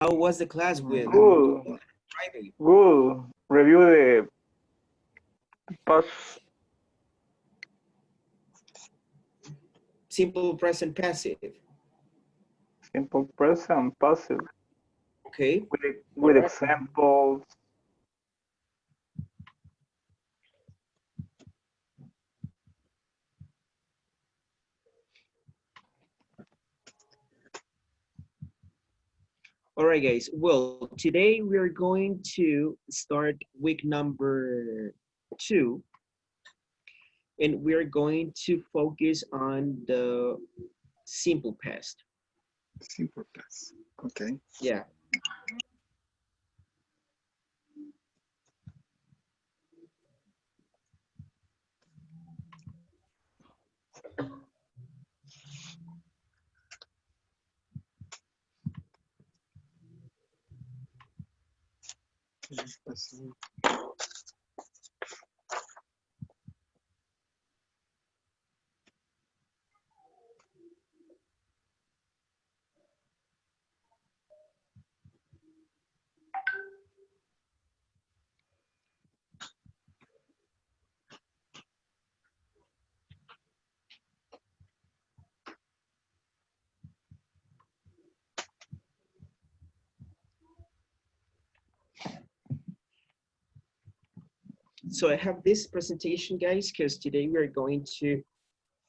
How was the class with Good, Friday? good. Review the past Simple present passive. simple present passive Okay. All with right. examples. All right, guys. Well, today we are going to start week number 2, and we're going to focus on the simple past. Simple class. Okay. Yeah. So I have this presentation, guys, because today we are going to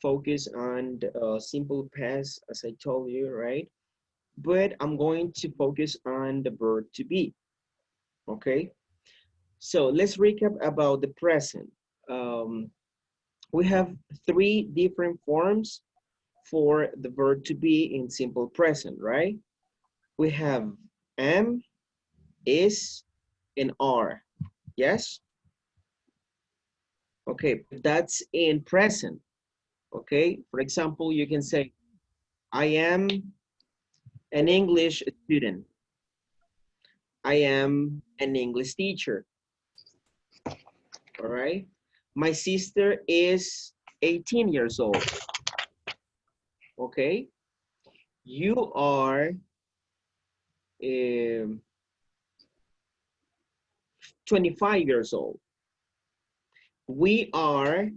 focus on the simple past, as I told you, right? But I'm going to focus on the verb to be, okay? So let's recap about the present. Um, we have 3 different forms for the verb to be in simple present, right? We have am, is, and are. Yes? Okay, that's in present. Okay, for example, you can say, I am an English student. I am an English teacher. All right. My sister is 18 years old. Okay. You are um, 25 years old. We are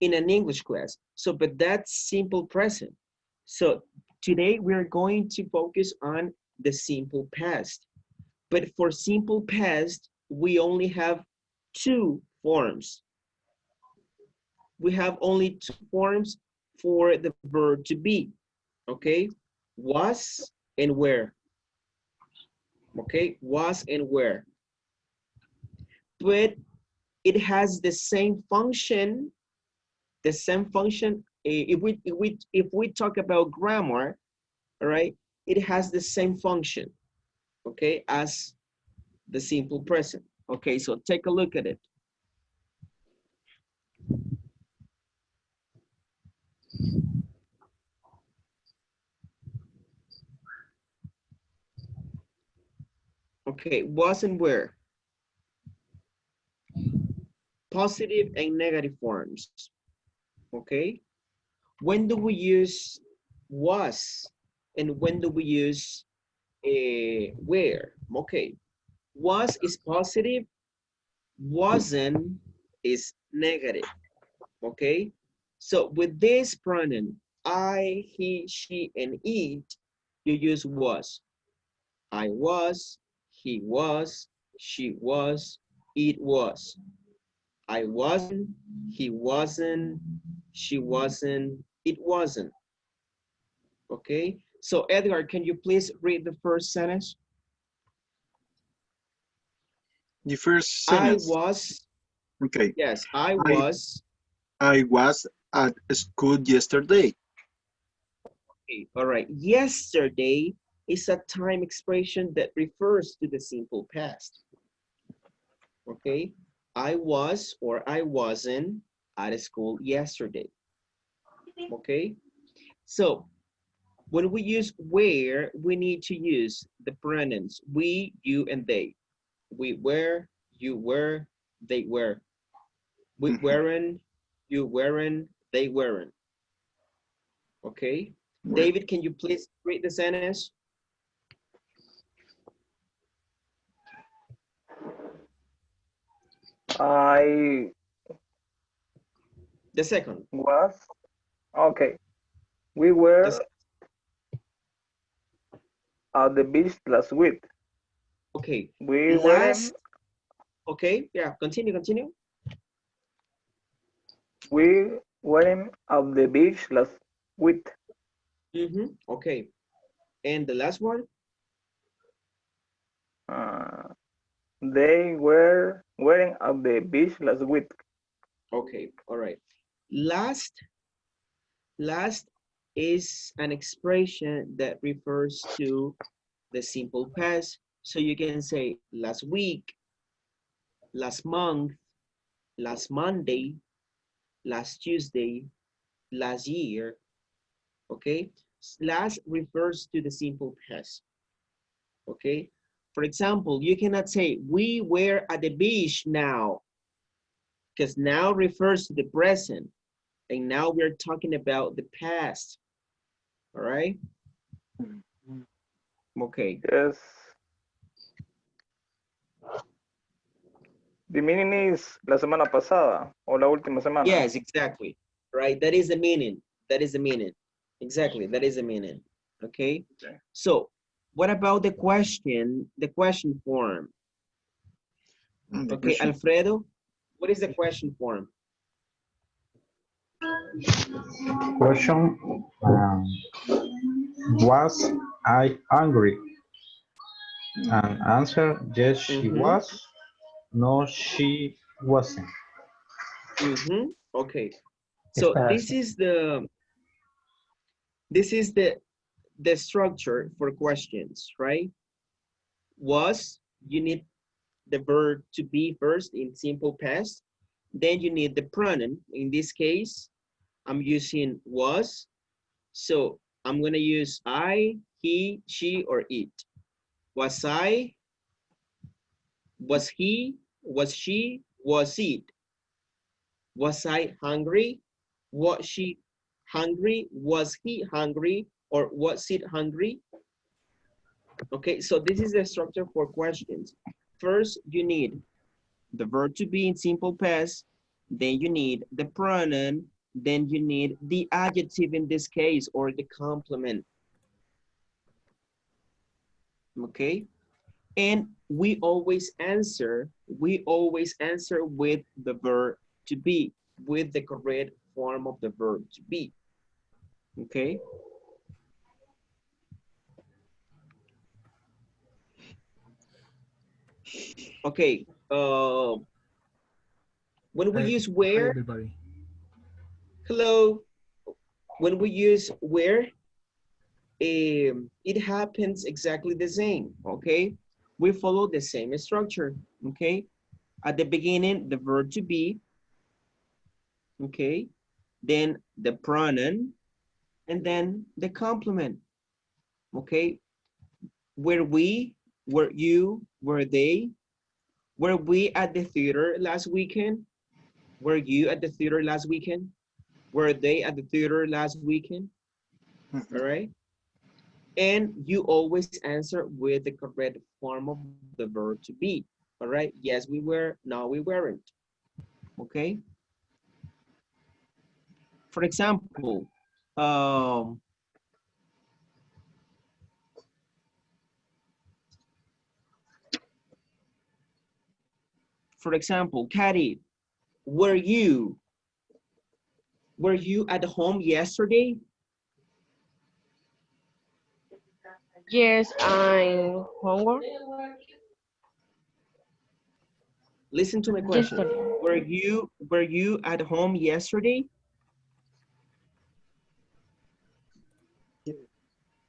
in an English class. So, but that's simple present. So today we're going to focus on the simple past. But for simple past, we only have 2 forms. We have only 2 forms for the verb to be. Okay, was and where. Okay, was and where. But it has the same function. The same function. If we talk about grammar, all right, it has the same function. Okay, as the simple present. Okay, so take a look at it. Okay, was and where. Positive and negative forms. Okay, when do we use was and when do we use where? Okay, was is positive, wasn't is negative. Okay, so with this pronoun, I, he, she, and it, you use was. I was, he was, she was, it was. I wasn't, he wasn't, she wasn't, it wasn't. Okay, so Edgar, can you please read the first sentence? The first I sentence. was, Okay. yes, I I was, I was at school yesterday. okay, all right. Yesterday is a time expression that refers to the simple past. Okay, I was or I wasn't at school yesterday. Okay, so when we use where, we need to use the pronouns we, you, and they. We were, you were, they were. We Mhm. weren't, you weren't, they weren't. Okay. Well, David, can you please read the sentence? I The second. was, okay. We The were se- at the beach last week. okay. We weren't, Last, okay, yeah, continue. we weren't at the beach last week. Okay. And the last one? Uh, they weren't at the beach last week. Okay, all right. Last is an expression that refers to the simple past. So you can say last week, last month, last Monday, last Tuesday, last year, okay? Last refers to the simple past, okay? For example, you cannot say, we were at the beach now, because now refers to the present, and now we're talking about the past, all right? Okay. Yes. The meaning is la semana pasada o la última semana. Yes, exactly, right? That is the meaning. That is the meaning. Exactly, that is the meaning, okay? Okay. So, what about the question form? The Okay, question. Alfredo, what is the question form? Question, was I angry? And answer, yes, she was. No, she wasn't. Okay, so Esta, this is the structure for questions, right? Was, you need the verb to be first in simple past, then you need the pronoun. In this case, I'm using was, so I'm gonna use I, he, she, or it. Was I, was he, was she, was it? Was I hungry? Was she hungry? Was he hungry? Or was it hungry? Okay, so this is the structure for questions. First, you need the verb to be in simple past, then you need the pronoun, then you need the adjective in this case, or the complement. Okay, and we always answer with the verb to be, with the correct form of the verb to be. Okay. Okay. When we use Hi, where, everybody. hello. When we use where, it happens exactly the same. Okay. We follow the same structure. Okay. At the beginning, the verb to be. Okay. Then the pronoun, and then the complement. Okay. Were we, were you, were they, were we at the theater last weekend? Were you at the theater last weekend? Were they at the theater last weekend? All right. And you always answer with the correct form of the verb to be. All right. Yes, we were. No, we weren't. Okay. For example, um, Patty, were you at home yesterday? Yes, I'm homework Listen to my question. yesterday. Were you at home yesterday?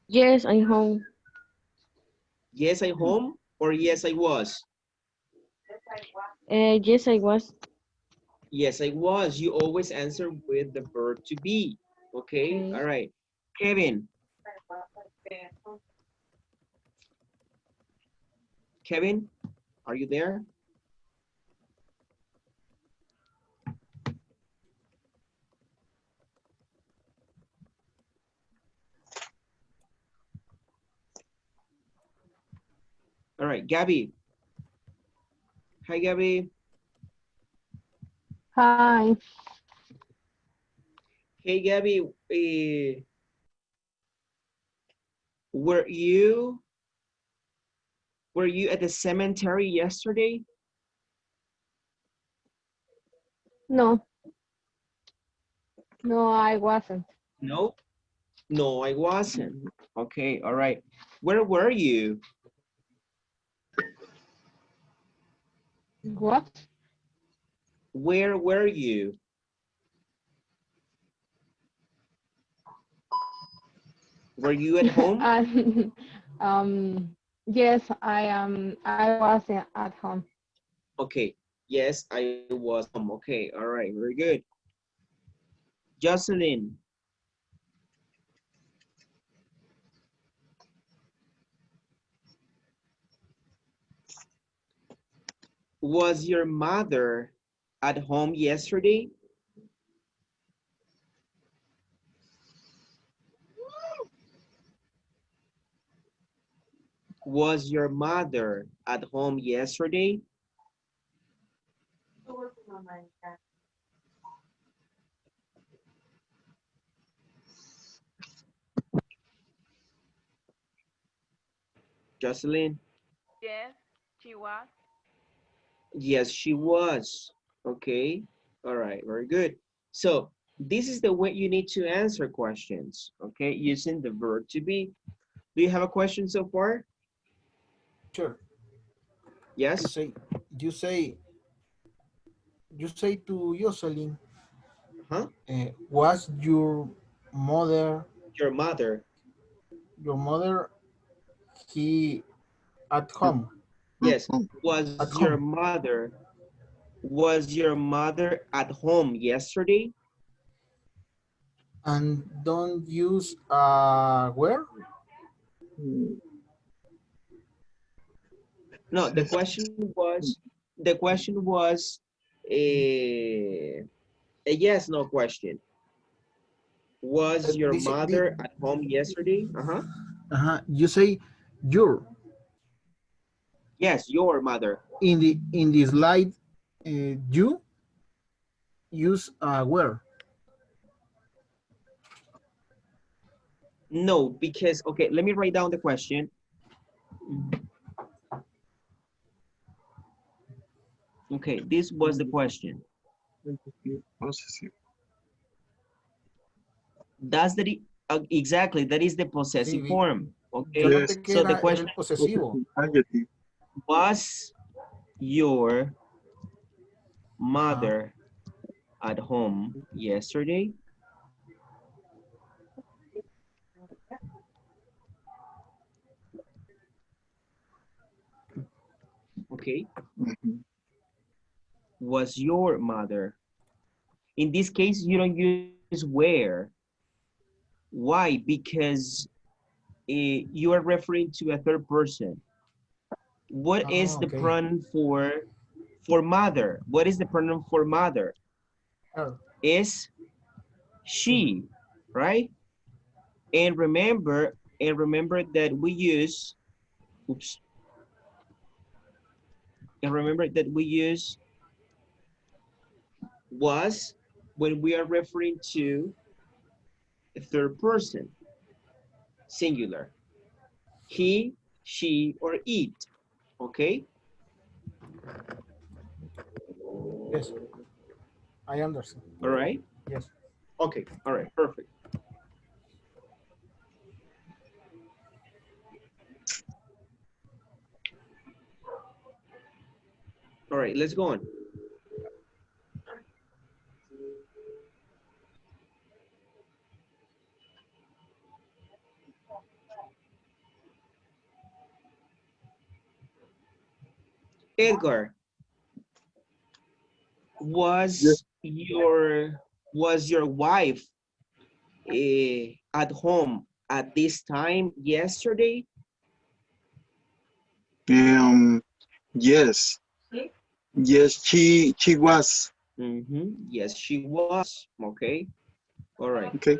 Yes, I'm home. Yes, I home, or yes, I was. Yes, I was. Yes, I was. You always answer with the verb to be. Okay. Okay. All right. Kevin. Kevin, are you there? All right, Gabby. Hi, Gabby. Hi. Hey, Gabby, were you at the cemetery yesterday? No, no, I wasn't. No. No, I wasn't. Okay, all right. Where were you? What? Where were you? Were you at home? Yes, I am. I was at home. Okay. Yes, I was home. Okay, all right, very good. Jocelyn, was your mother at home yesterday? Was your mother at home yesterday? Jocelyn? Yes, she was. Yes, she was. Okay. All right, very good. So this is the way you need to answer questions, okay, using the verb to be. Do you have a question so far? Sure. You Yes? say, you say, you say to Jocelyn, Huh? was mother, Your mother. your mother, he at home, Yes. at home, Was your mother at home yesterday? and don't use where? No, the question was a yes, no question. Was your Dice, mother at home yesterday? Uh-huh. you say your Yes, your mother. in the slide. You use where? No, because, okay, let me write down the question. Okay, this was the question. That's the, exactly, that is the Sí, possessive form. yo Okay, Yes. noté que so the era question el posesivo. Adjective. was your Ajá. mother at home yesterday? Okay, Mhm. was your mother? In this case, you don't use where. Why? Because you are referring to a third person. What is the Ok. pronoun for mother? What is the pronoun for mother? Her. Is Sí. she, right? And remember that we use, oops, and remember that we use was when we are referring to a third person, singular. He, she, or it, okay? Yes. I understand. All right? Yes. Okay, all right, perfect. All right, let's go on. Edgar, Yes. was your wife at home at this time yesterday? Um, yes. Yes, she was. Yes, she was. Okay. All right. Okay.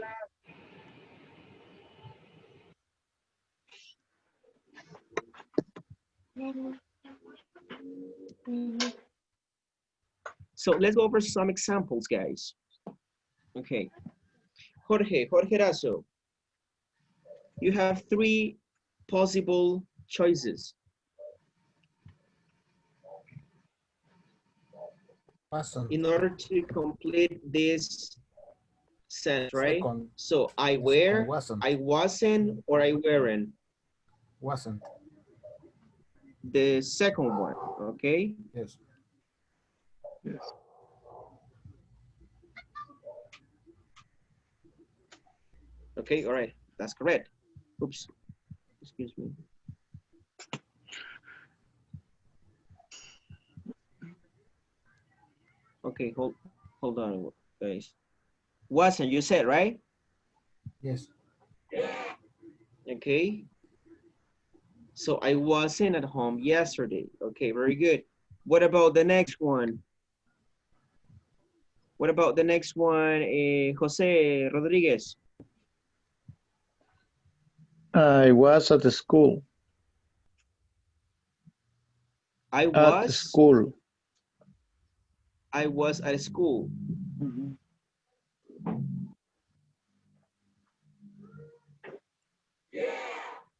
So let's go over some examples, guys. Okay. Jorge Razo, you have 3 possible choices. Wasn't. In order to complete this sentence, right? Second. So I Yes, wear, wasn't. I wasn't, or I weren't. Wasn't. The second one, okay? Yes. Yes. Okay, all right, that's correct. Oops, excuse me. Okay, hold on, guys. Wasn't, you said, right? Yes. Okay. So I wasn't at home yesterday. Okay, very good. What about the next one? What about the next one, Jose Rodriguez? I was at the school. I At was school. at school. Mhm.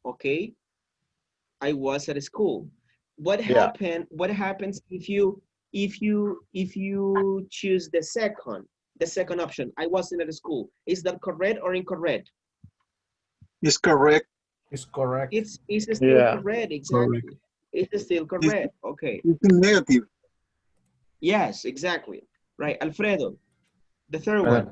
Okay. I was at school. What Yeah. happens if you choose the second option? I wasn't at school. Is that correct or incorrect? It's correct. It's correct. It's still Yeah. correct, exactly. Correct. It's still correct. Okay. It's negative. Yes, exactly. Right, Alfredo, the third Uh, one.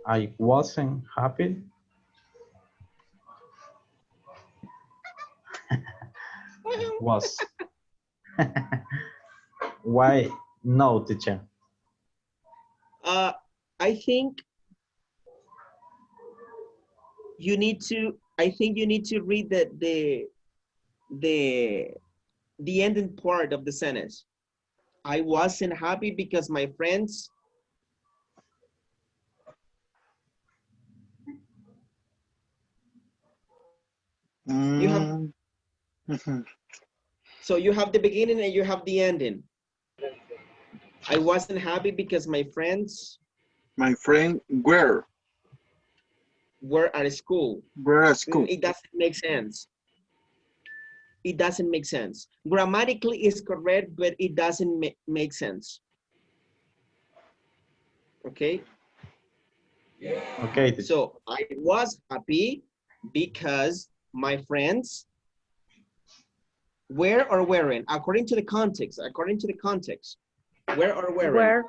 I wasn't happy. Was. Why no, teacher? I think you need to read the ending part of the sentence. I wasn't happy because my friends you have Mhm. so you have the beginning and you have the ending. I wasn't happy because my friends My friend were at school. at school. It doesn't make sense. It doesn't make sense. Grammatically it's correct, but it doesn't make sense. Okay. Okay, teacher. So I was happy because my friends were or weren't, according to the context, were or weren't.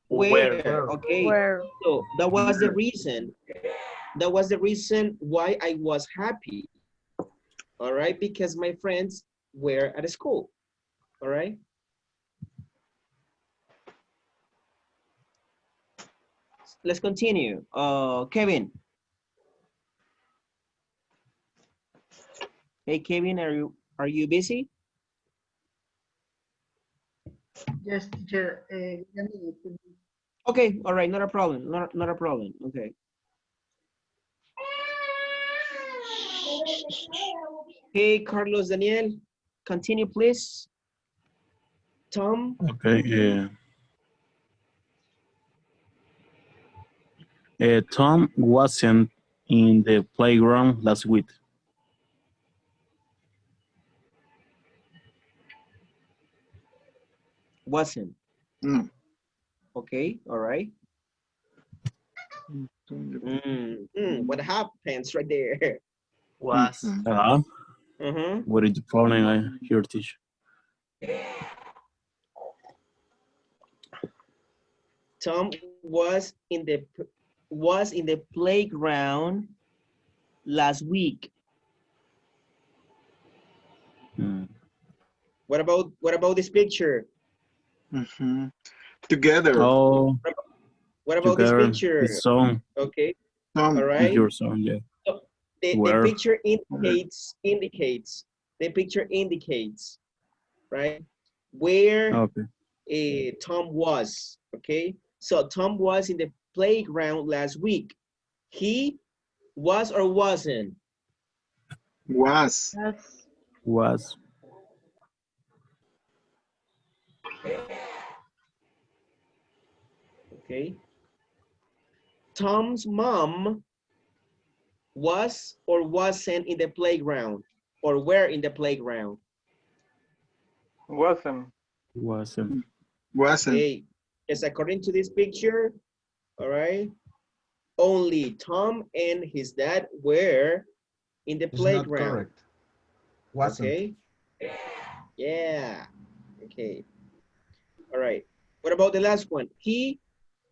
Where, okay. Where. So that was the reason. That was the reason why I was happy. All right, because my friends were at school. All right. Let's continue. Kevin. Hey, Kevin, are you busy? Yes, teacher. Okay, all right, not a problem. Not a problem. Okay. Hey, Carlos Daniel, continue, please. Tom. Okay. Tom wasn't in the playground last week. Wasn't. Mm. Okay, all right. What happens right there? Was. What is the problem I hear, teacher? Tom was in the playground last week. What about this picture? Together. Oh, What about this together. picture? His song. Okay. Tom, All right. your song, yeah. So the Where? picture indicates. The picture indicates, right? Where Okay. Tom was. Okay. So Tom was in the playground last week. He Was or wasn't? Was. Was. Okay. Tom's mom was or wasn't in the playground, or were in the playground. Wasn't. Wasn't. Wasn't. Okay. Yes, according to this picture, all right, only Tom and his dad were in the It's not playground. correct. Wasn't. Okay. Yeah. Okay. All right. What about the last one? He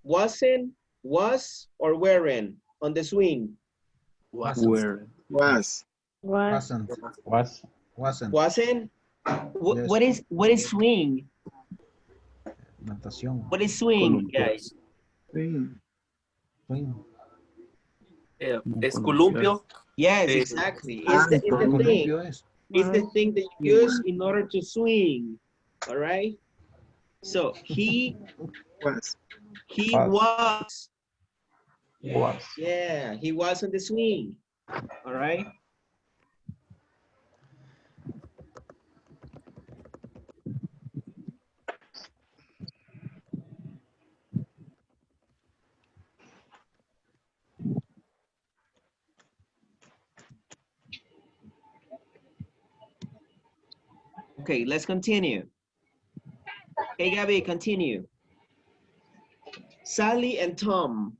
wasn't, was, or weren't on the swing? Wasn't. Were. Was. Wasn't. Was. Wasn't. Wasn't? Yes. What is swing? Natación. What is swing, guys? Sí. Swing. Es columpio. Yes, exactly. It's the thing. Columpio es. It's the thing that you use in order to swing. All right. So he Was. was. Was. Yeah, he was on the swing. All right. Okay, let's continue. Hey, Gabby, continue. Sally and Tom.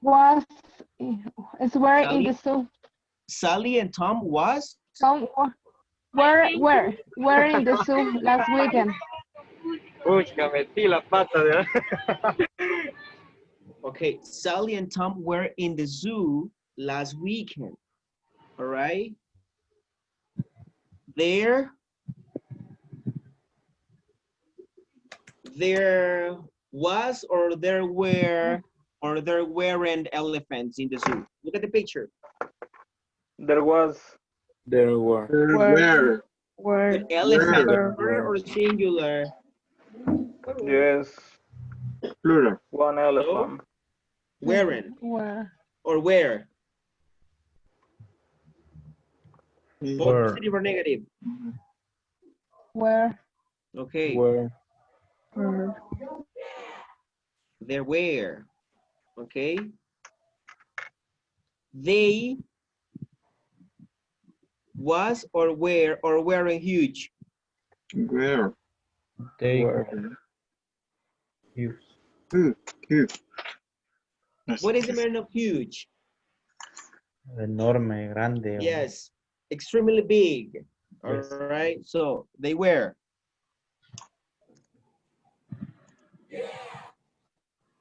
Was is where in Sally? the zoo. Sally and Tom was? Some where in the zoo last weekend. Pucha, metí la pata de... Okay, Sally and Tom were in the zoo last weekend. All right. There was or there were or there weren't elephants in the zoo. Look at the picture. There was. There were. Were. But elephant, Were. plural or singular? Yes. Plural. One elephant. Weren't Where or where? Both Were. positive or negative? where Okay, Were. there were. Okay. They was or weren't huge. Where. They Were. huge. Huge. What is the meaning of huge? Enorme, grande. Yes, extremely big. All Yes. right, so they were.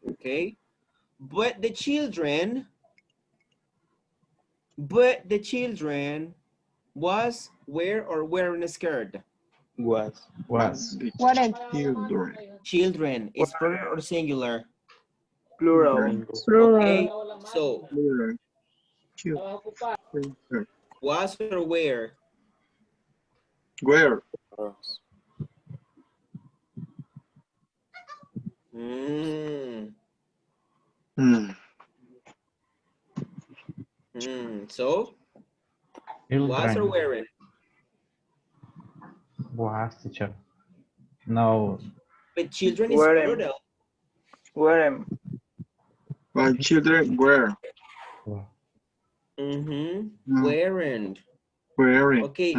Okay, but the children was, were, or weren't scared. Was. Was. weren't Children. Children, is plural or singular? Plural. Okay, so Plural. Children. was or were? Where. Mm, so was or Children. weren't? Was, teacher. No. But children is Weren't. plural. Weren't. My children were. Weren't. Wearing. Okay.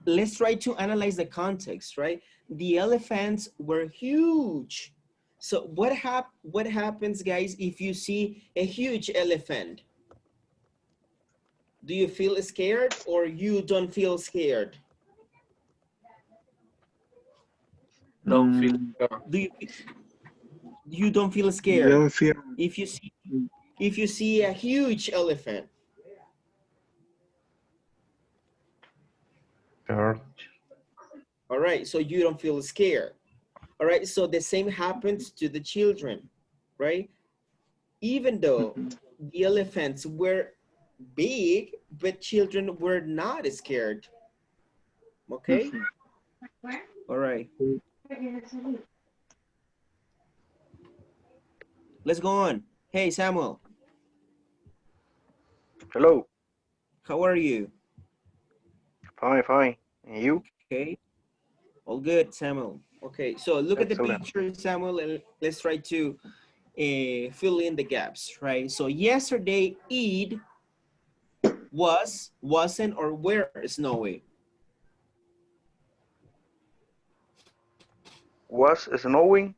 Let's try to analyze the context, right? The elephants were huge. So what happens, guys, if you see a huge elephant? Do you feel scared or you don't feel scared? Don't feel. You don't feel scared Don't feel. if you see a huge elephant? George. All right, so you don't feel scared. All right, so the same happens to the children, right? Even though the elephants were big, but children were not scared. Okay? All right. Let's go on. Hey, Samuel, Hello. how are you? Fine, fine. And you? Okay, all good, Samuel. Okay, so look at the Excellent. picture, Samuel, and let's try to fill in the gaps, right? So yesterday, it was, wasn't, or were snowy. Was snowing?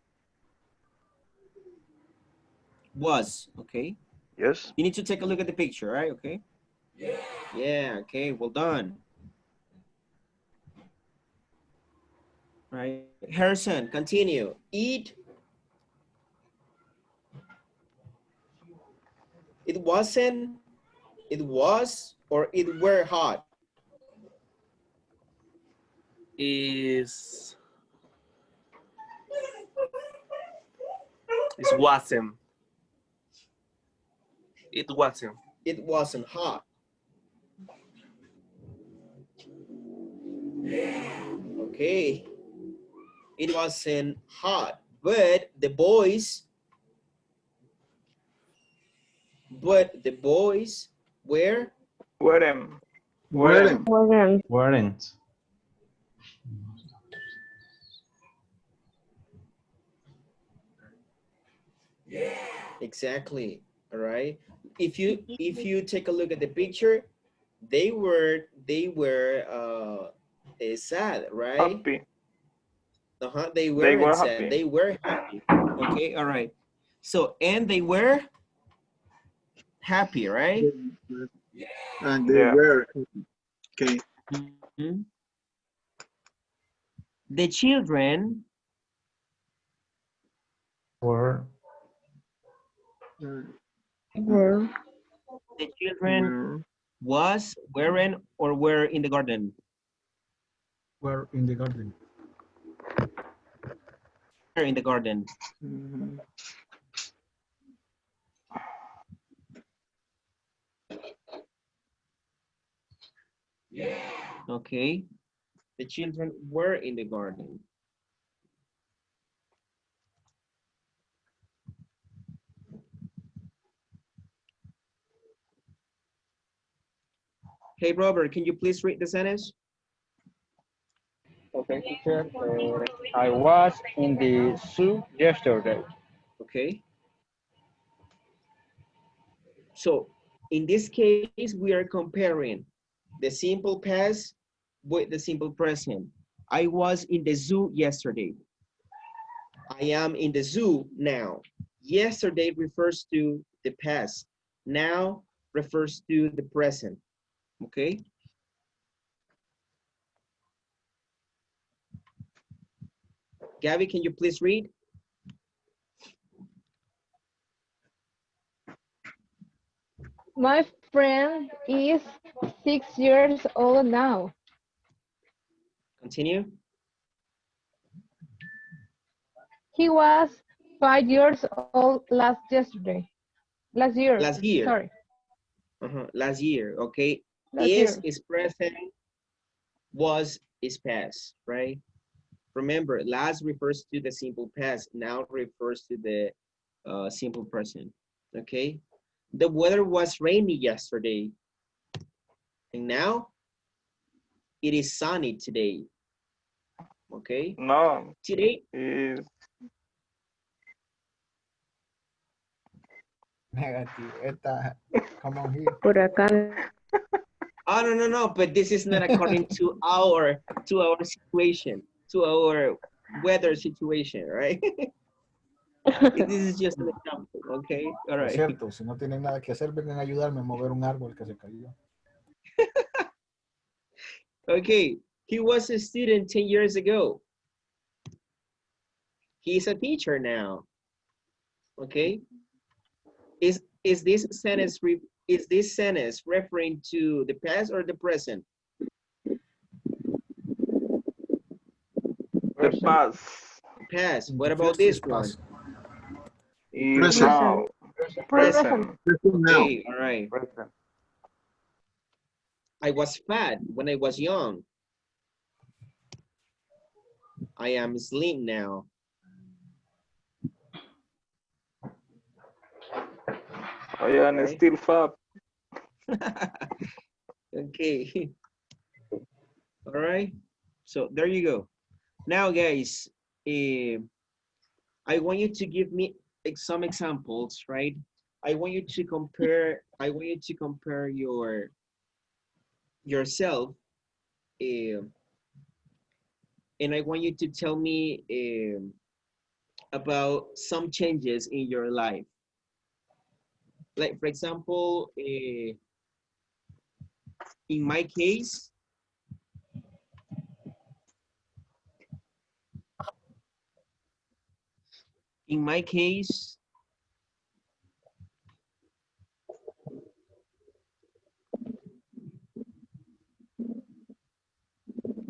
Was, okay? Yes. You need to take a look at the picture, right? Okay. Yeah, okay, well done. Right, Harrison, continue. It wasn't, it was, or it were hot. Is wasn't. It wasn't. It wasn't hot. Okay. It wasn't hot, but the boys were Weren't. Weren't. Weren't. weren't. exactly, all right. If you take a look at the picture, they were sad, right? Happy. They They weren't were sad, happy. they were happy. Okay, all right. So, and they were happy, right? And they Yeah. were. Okay. Mhm. The children Were Were. Were. weren't, or were in the garden. Were in the garden. Were in the garden. Mhm. Okay. The children were in the garden. Hey, Robert, can you please read the sentence? Okay, teacher. I was in the zoo yesterday. Okay. So in this case, we are comparing the simple past with the simple present. I was in the zoo yesterday. I am in the zoo now. Yesterday refers to the past. Now refers to the present. Okay. Gabby, can you please read? My friend is 6 years old now. Continue. He was 5 years old last year, Last year. sorry, Last year, okay. last year. Is present, was is past, right? Remember, last refers to the simple past, now refers to the simple present, okay? The weather was rainy yesterday, and now it is sunny today, okay? No. Today, Is Negative. Esta, come on here. Huracán. oh, no, but this is not according to our situation, to our weather situation, right? This is just an example, okay? All Por right. cierto, si no tienen nada que hacer, vengan a ayudarme a mover un árbol que se cayó. Okay, he was a student 10 years ago. He's a teacher now. Okay. Is this sentence referring to the past or the present? the past. Past. In What the about future this is one? past. Is Present. now. Present. Present. Present now. Okay, all right. Present. I was fat when I was young. I am slim now. I am Okay. still fat. Okay. All right. So there you go. Now, guys, I want you to give me some examples, right? I want you to compare. I want you to compare yourself, and I want you to tell me about some changes in your life. Like, for example, in my case,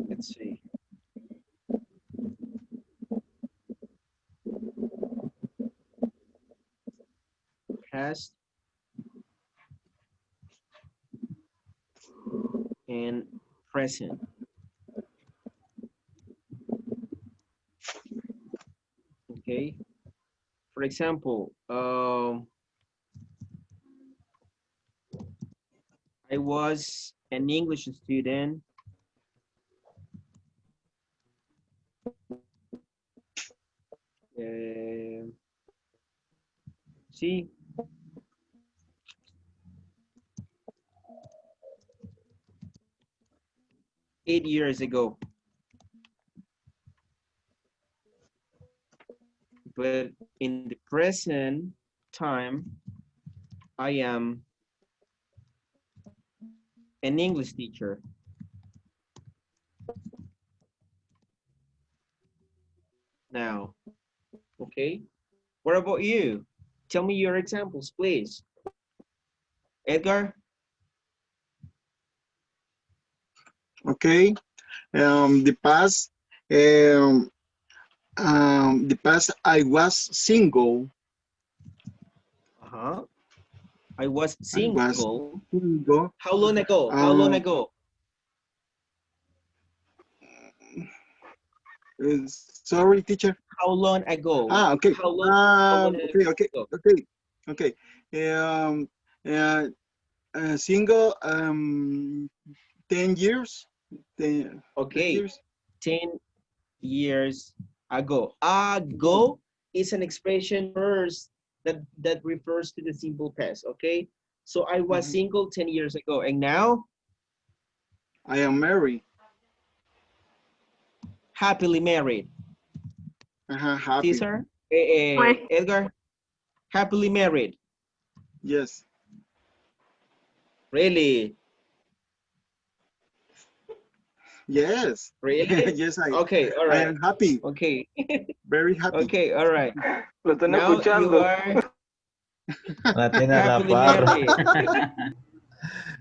let's see. Past and present. Okay. For example, I was an English student. See, 8 years ago. But in the present time, I am an English teacher. Now, okay? What about you? Tell me your examples, please. Edgar? Okay. The past, I was single. Uh-huh. I was I was single. single. How long ago? How long ago? Sorry, teacher. How long ago? Okay. How long Okay. ago? Okay. Single. 10 years. 10 Okay, years. 10 years ago. Ago is an expression first that refers to the simple past, okay? So I was single 10 years ago, and now? I am married. Happily married. Happy. Cesar? Edgar? Happily married. Yes. Really? Yes. Really? Yes, Okay, all I right. am happy. Okay. Very happy. Okay, all right. Lo están Now you escuchando. are La tiene a la happily par. married.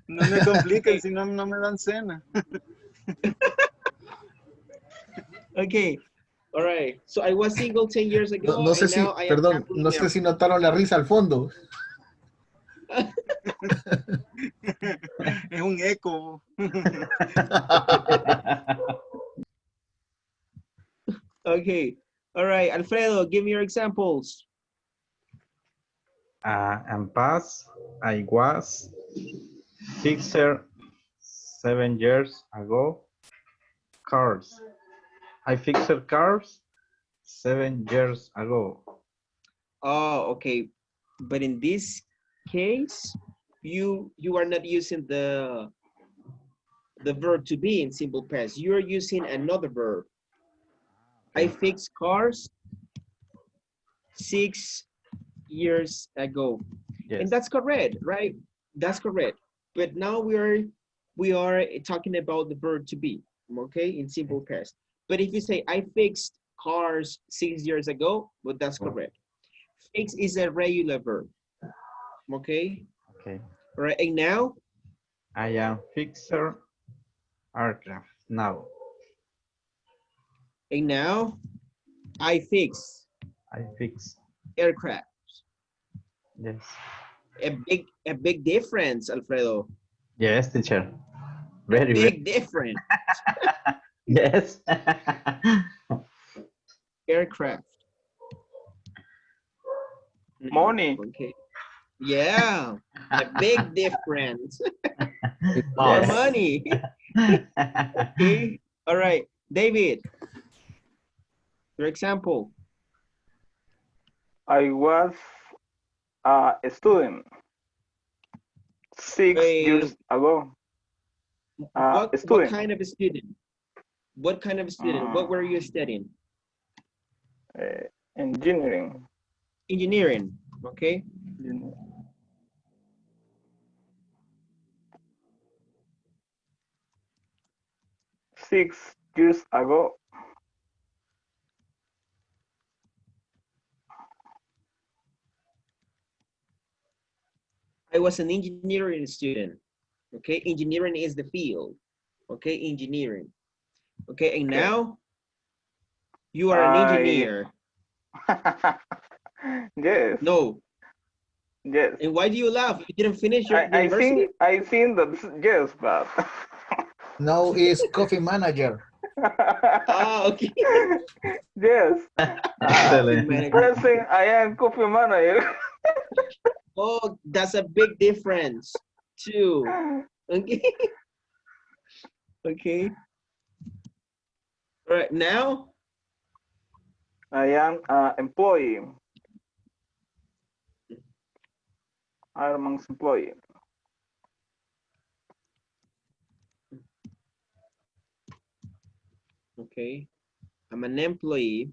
No me compliquen, si no, no me dan cena. Okay, all right. So I was single 10 years ago, No sé and si, now I am perdón, happily no sé married. si notaron la risa al fondo. Es un eco. Okay, all right. Alfredo, give me your examples. And past, I was fixer 7 years ago. Cars. I fixed cars 7 years ago. Oh, okay. But in this case, you are not using the verb to be in simple past. You are using another verb. I fixed cars 6 years ago. Yes. And that's correct, right? That's correct. But now we are talking about the verb to be, okay, in simple past. But if you say I fixed cars 6 years ago, well, that's correct. Fix is a regular verb, okay? Okay. All right, and now? I am fixer aircraft now. And now, I fix aircraft. Yes. A big difference, Alfredo. Yes, teacher. Very big difference. Yes. aircraft. Money. Okay. Yeah, a big difference. More Yes. money. Okay. All right, David. Your example. I was a student 6 years ago. What A student. kind of a student? What kind of a student? What were you studying? Engineering. Engineering. Okay. 6 years ago. I was an engineering student. Okay, engineering is the field. Okay, engineering. Okay, and now you are an engineer. Yes. No. Yes. And why do you laugh? You didn't finish your university? I think that yes, but No, is coffee manager. Ah, okay. Yes. Excellent. Present, I am coffee manager. Oh, that's a big difference too. Okay. Okay. All right, now I am employee. Armand's employee. okay. I'm an employee.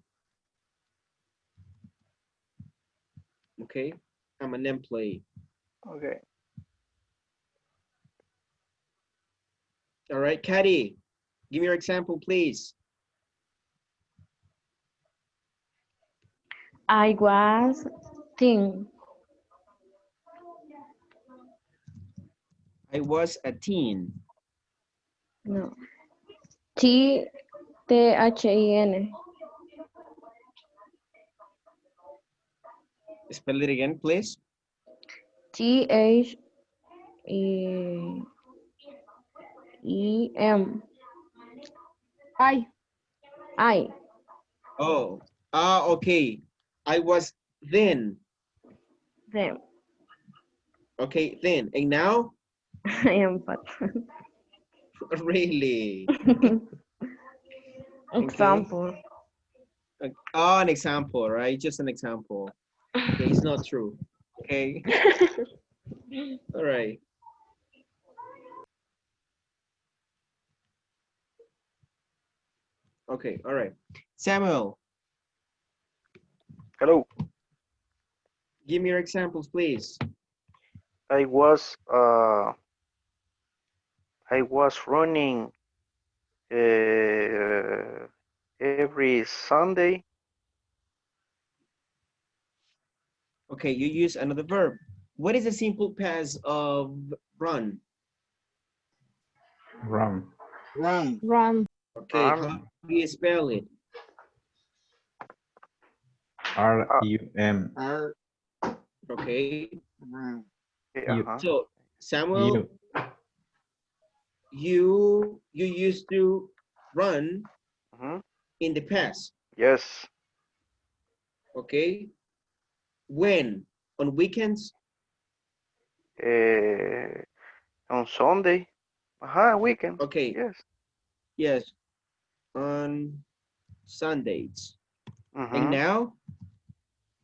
Okay. I'm an employee. Okay. All right, Caddy, give me your example, please. I was teen. I was a teen. No. T-H-I-N. Spell it again, please. T-H-E-M. I. Oh, okay. I was then. Them. Okay, then. And now? I am fat. Really? Example. Okay. Oh, an example, right? Just an example. Okay, it's not true. Okay. All right. Okay, all right. Samuel. Hello. Give me your examples, please. I was running every Sunday. Okay, you use another verb. What is the simple past of run? Run. Run. Run. Okay, how do you spell it? R-U-M. Okay. Run. So, Samuel, you used to run in the past. Yes. Okay. When? On weekends? On Sunday. Weekend. Okay. Yes. Yes. On Sundays. And now?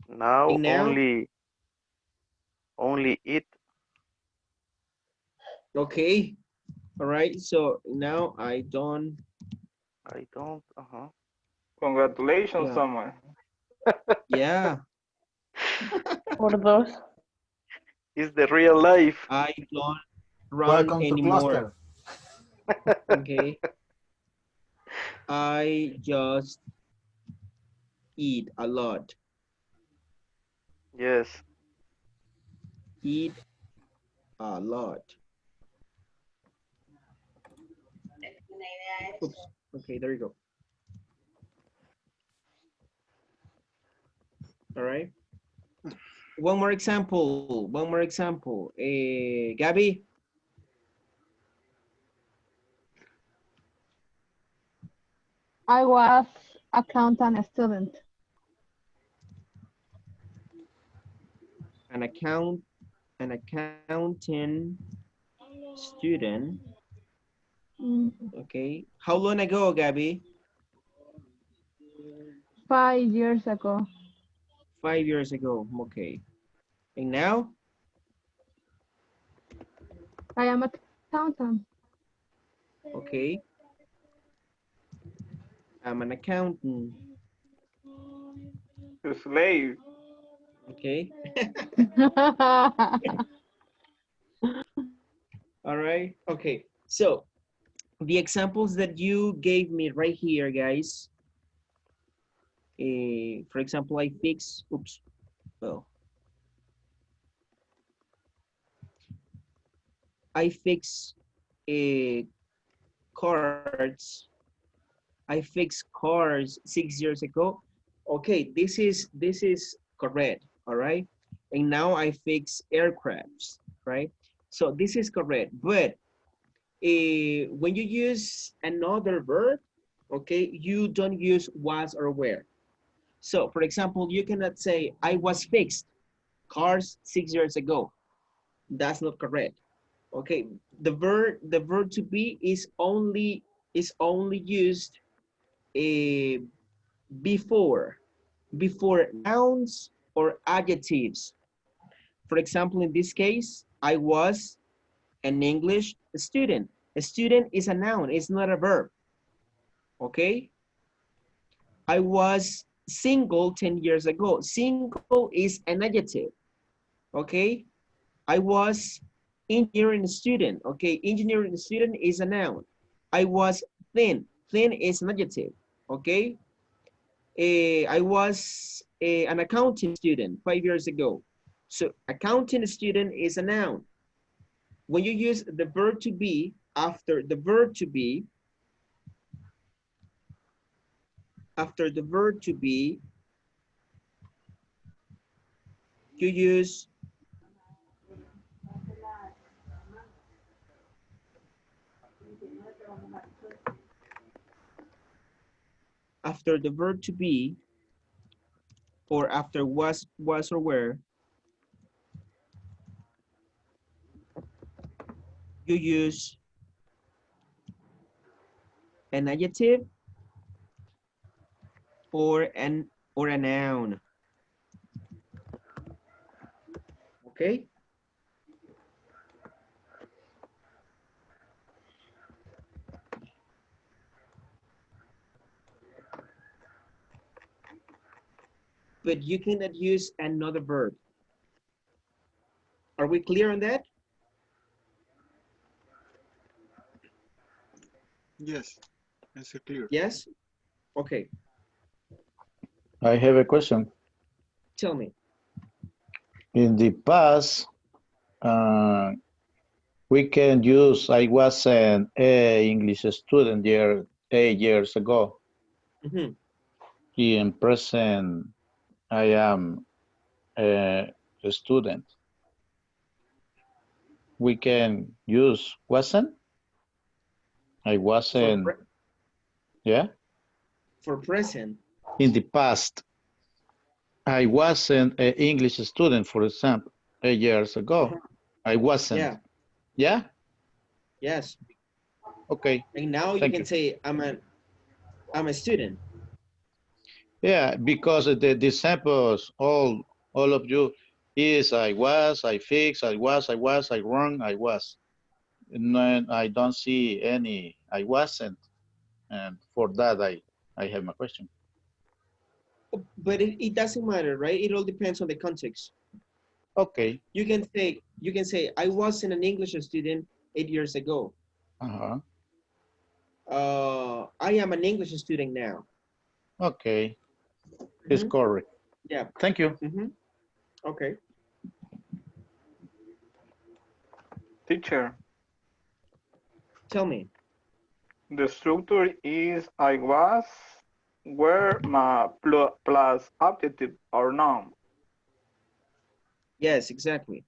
Now And now? only eat. Okay. All right. So now I don't. Congratulations, Yeah. someone. Yeah. Por dos. It's the real life. I don't run Welcome anymore. to cluster. Okay. I just eat a lot. Yes. Eat a lot. Oops. Okay, there you go. All right. One more example. One more example. Gabby. I was accountant student. an accounting student. Okay. How long ago, Gabby? 5 years ago. 5 years ago. Okay. And now? I am accountant. Okay. I'm an accountant. Slave. Okay. All right. Okay. So the examples that you gave me right here, guys. For example, well, I fix cards. I fixed cars 6 years ago. Okay, this is correct. All right. And now I fix aircrafts, right? So this is correct. But when you use another verb, okay, you don't use was or were. So for example, you cannot say I was fixed cars 6 years ago. That's not correct. Okay, the verb to be is only used uh, before nouns or adjectives. For example, in this case, I was an English student. A student is a noun, it's not a verb. Okay? I was single 10 years ago. Single is an adjective. Okay? I was engineering student. Okay? Engineering student is a noun. I was thin. Thin is an adjective. Okay? I was an accounting student 5 years ago. So accounting student is a noun. When you use the verb to be after the verb to be, you use after the verb to be or after was or were, you use an adjective or a noun. Okay? But you cannot use another verb. Are we clear on that? Yes, it's clear. Yes? Okay, I have a question. tell me. In the past, we can use I was an English student 8 years ago. Mhm. In present, I am a student. We can use wasn't. I wasn't. Yeah. For present. In the past, I wasn't an English student, for example, 8 years ago. I wasn't. Yeah. Yeah. Yes. Okay. And now you Thank can you. say I'm a student. Yeah, because the samples, all of you, is I was, I fix, I was, I wrong, I was. No, I don't see any I wasn't, and for that I have my question. But it doesn't matter, right? It all depends on the context. Okay. You can say I wasn't an English student 8 years ago. Uh-huh. I am an English student now. Okay. It's correct. Yeah. Thank you. Okay. Teacher. Tell me. The structure is I was, were, my plus adjective or noun. Yes, exactly.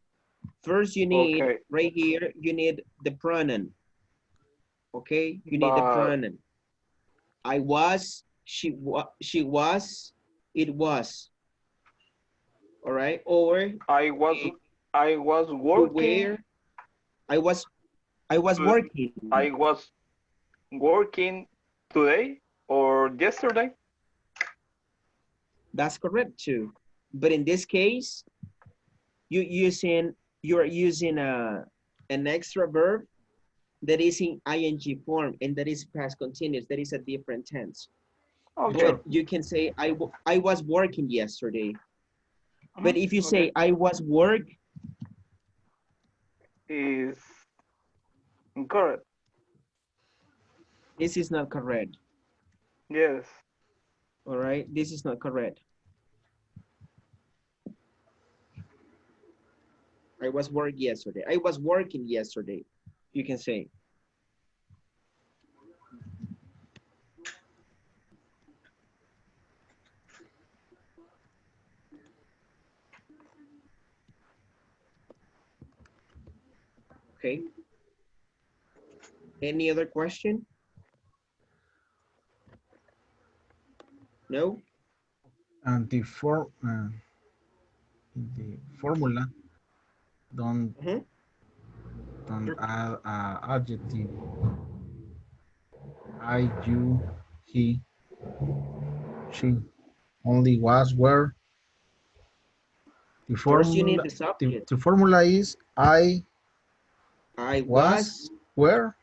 First, you need, right here, you need the pronoun. Okay? You need the pronoun. I was, she was, it was. all right? Or I was you working. were, I was working. I was working today or yesterday. That's correct too. But in this case, you're using an extra verb that is in ing form, and that is past continuous. That is a different tense. Okay. But you can say I was working yesterday. But if you Okay. say I was work, Is correct. this is not correct. Yes. All right, this is not correct. I was work yesterday. I was working yesterday. You can say. Okay. Any other question? No? And the formula don't add adjective. I, you, he, she. Only was, were. The First, you need formula the subject. the formula is I was, was, were,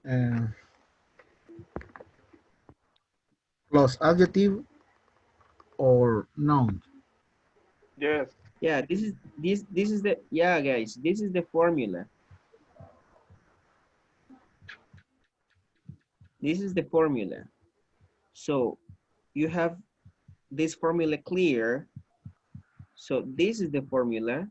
uh, plus adjective or noun. Yes. yeah, this is the, yeah, guys, this is the formula. This is the formula. So you have this formula clear. So this is the formula.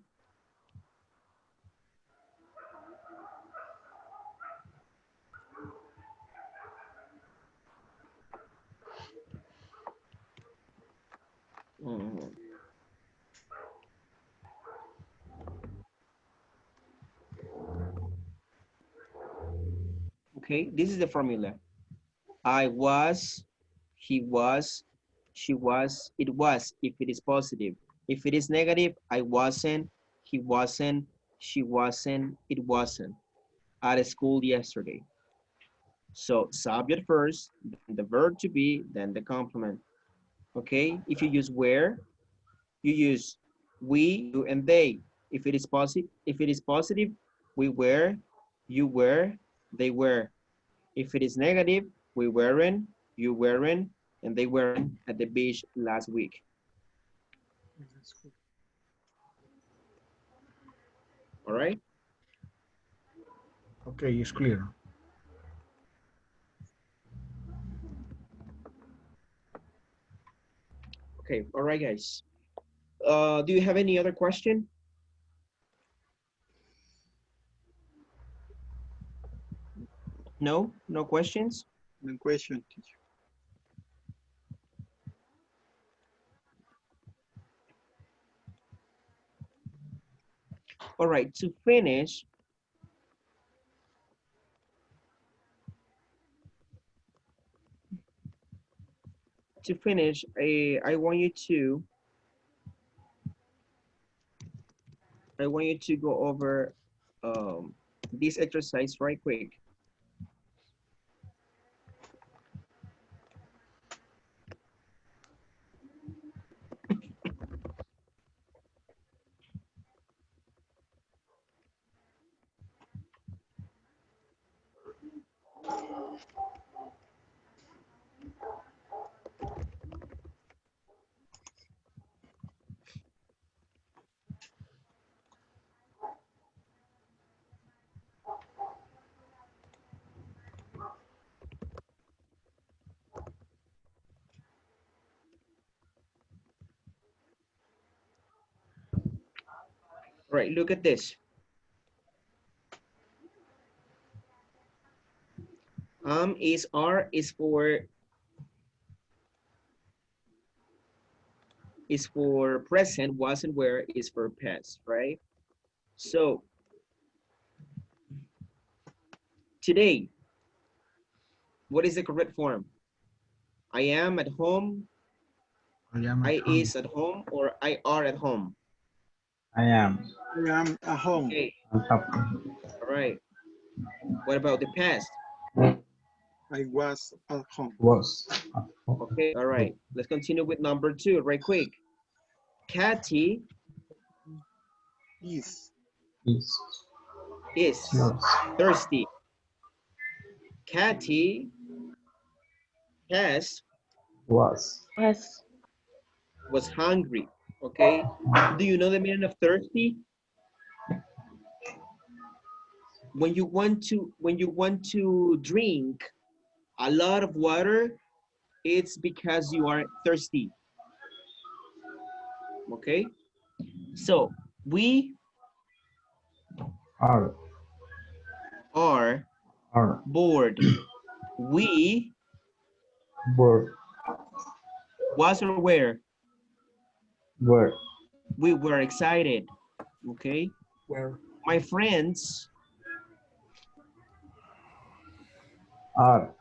Mhm. Okay, this is the formula. I was, he was, she was, it was, if it is positive. If it is negative, I wasn't, he wasn't, she wasn't, it wasn't at school yesterday. So subject first, then the verb to be, then the complement. Okay, if you use where, you use we, you, and they. If it is positive, we were, you were, they were. If it is negative, we weren't, you weren't, and they weren't at the beach last week. All right? Okay, it's clear. Okay, all right, guys. Do you have any other question? No? No questions? No question, teacher. All right, to finish, I want you to go over this exercise right quick. All right, look at this. Is R is for present, was and were is for past, right? So today, what is the correct form? I am at home. I is at home or I are at home? I am. I am at home. Okay, On top. all right. What about the past? I was at home. Was. Okay, all right. Let's continue with number 2, right quick. Kathy Is. Is. is Was. thirsty. Kathy has Was. was hungry. Okay. Do you know the meaning of thirsty? When you want to drink a lot of water, it's because you are thirsty. Okay. So we Are. are Are. bored. We Were. was or were? Were. We were excited. Okay. Where? My friends Are.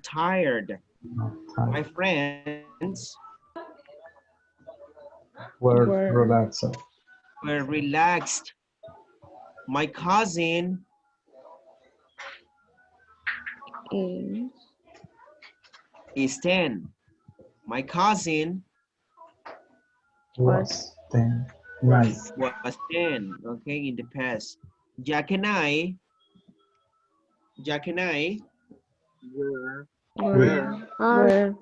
tired. My Time. friends Were. Were. Relaxed. were relaxed. My cousin Is. is 10. My cousin Was. Then. Night. was 10. Okay, in the past. Jack and I Where. Were. Are.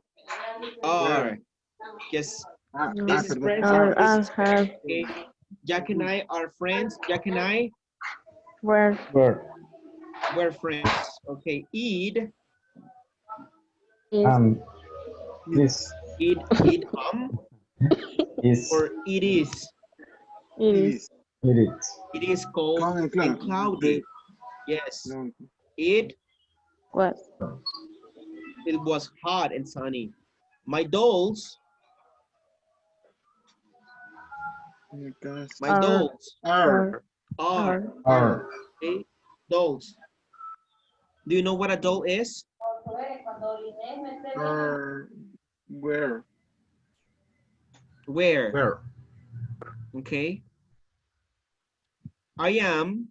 are. Yes, this is Perdón. present. Are. This is Have. okay. Jack and I are friends. Jack and I Were. Were. were friends. Okay, eat, Is. Is. eat, Is. or it is. It is. Is. It is. It is cold and cloudy. Yes, No. it Was. was hot and sunny. My dolls Because My Are. dolls are. are Are. okay, dolls. Do you know what a doll is? Are. Where. Where? Where. Okay. I am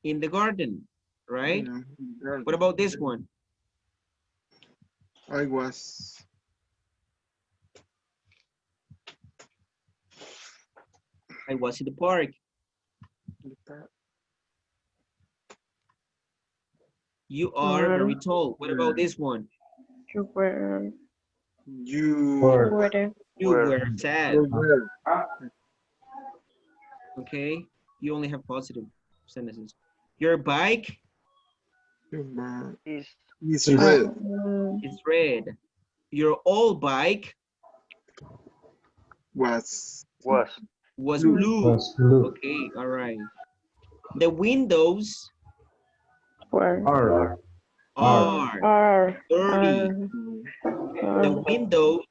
in the garden, right? What about this one? I was. I was in the park. You are very tall. What about this one? You were. You Were. Were. You were sad. were. Okay. You only have positive sentences. Your bike Is Is red. is red. Your old bike Was. was Blue. blue. Was blue. Okay, all right. The windows Were. Are. are dirty. The Are. windows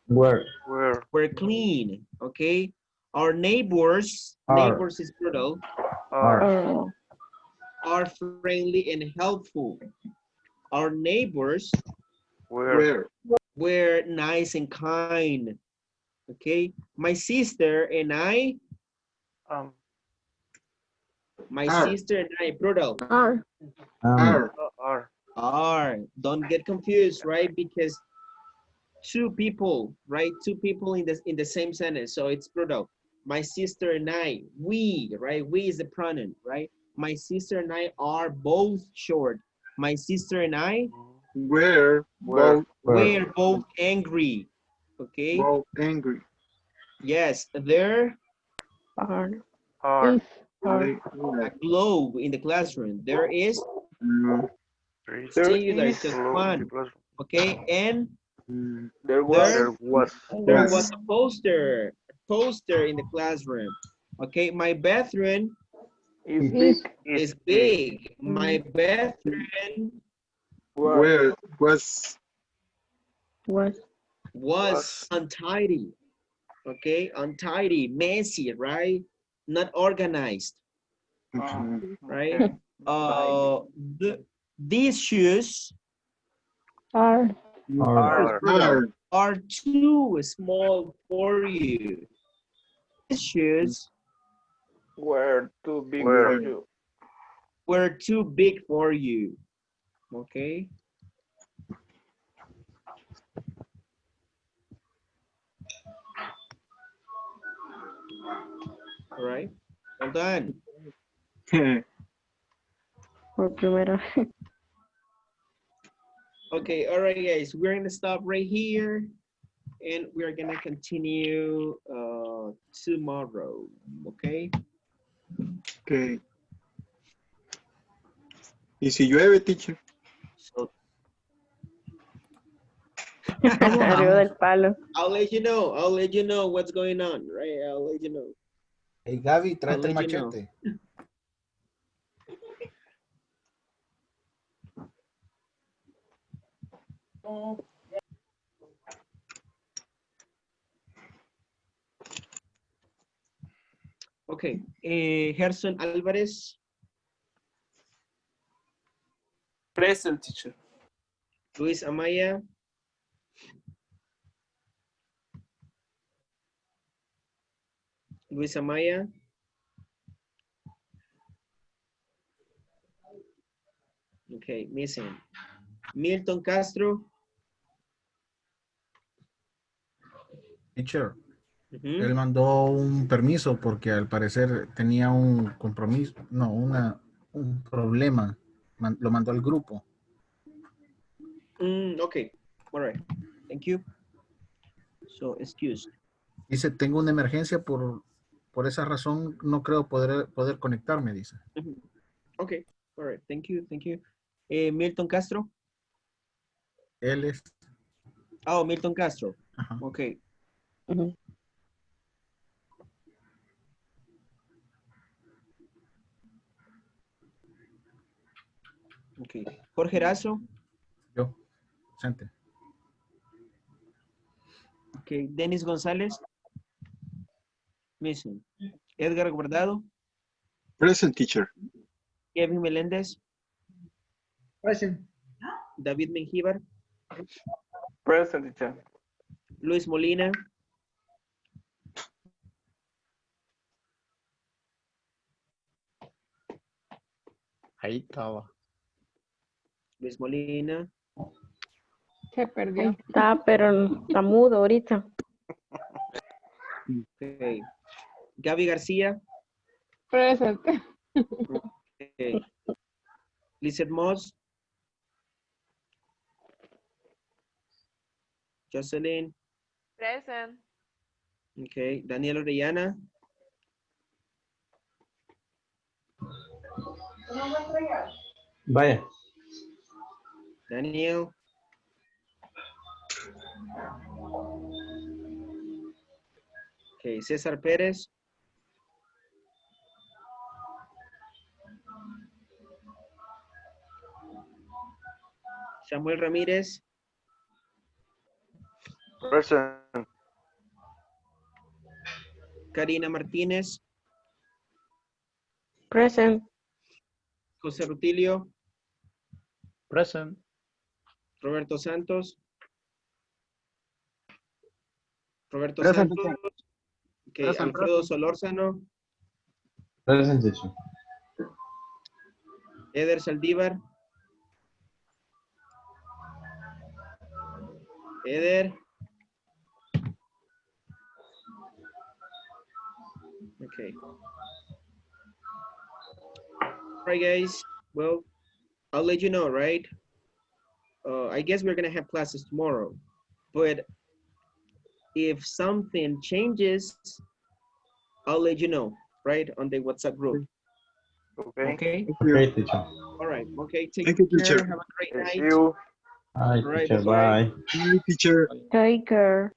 Were. were clean. Okay. Our neighbors is plural, Are. are friendly and helpful. Our neighbors Where. were nice and kind. Okay. My sister and I, plural, Are. Are. don't get confused, right? Because two people, right? Two people in the same sentence, so it's plural. My sister and I, we, right? We is the pronoun, right? My sister and I are both short. My sister and I Were. Both. were both angry. Okay. Both angry. Yes, there Is. a globe in the classroom. There is there singular, is just one. Okay, and There there was. was a poster in the classroom. Okay, my bathroom Is big. is big. My bathroom Where. was untidy. Okay, untidy, messy, right? Not organized, right? These shoes Are. Are. Are too small for you. These shoes Were too big Were. for you. were too big for you. Okay. All right. Well done. Por primera. Okay. All right, guys. We're gonna stop right here, and we're gonna continue tomorrow. Okay. Okay. Y si llueve, teacher. So Arriba del palo. I'll let you know. I'll let you know what's going on. Right. I'll let you know. Hey, Gaby, I'll tráete el let you know. machete. Okay. Gerson Álvarez, Present, teacher. Luis Amaya, Luis Amaya. Okay, missing. Milton Castro. Teacher, Ujú. él mandó un permiso porque al parecer tenía un compromiso, no, un problema. Lo mandó al grupo. Okay, all right. Thank you. So, excused. Dice, tengo una emergencia por esa razón no creo poder conectarme, dice. Ujú. Okay, all right. Thank you, thank you. Milton Castro. Él es. Oh, Milton Castro. Ajá. Okay. Ujú. Okay. Jorge Razo. Yo, presente. Okay. Denis González. Missing. Edgar Guardado. Present, teacher. Kevin Meléndez. Present. David Mengíbar. Present, teacher. Luis Molina. Ahí estaba. Luis Molina. Se perdió. Está, pero está mudo ahorita. Okay. Gaby García. Present. Okay. Lizeth Moss. Jocelyn. Present. Okay. Daniel Orellana. Vaya. Daniel. Okay. César Pérez. Samuel Ramírez. Present. Karina Martínez. Present. José Rutilio. Present. Roberto Santos. Roberto Present, Santos. Okay. Present, Alfredo Solórzano. Present, teacher. Eder Saldívar. Eder. Okay. All right, guys. Well, I'll let you know, right? I guess we're going to have classes tomorrow. But if something changes, I'll let you know, right? On the WhatsApp group. Okay. Okay? Okay, teacher. All right. Okay. Take Thank you, care. teacher. Have a great See night. you. Hi, All right, teacher. bye-bye. Bye. Bye, teacher. Take care.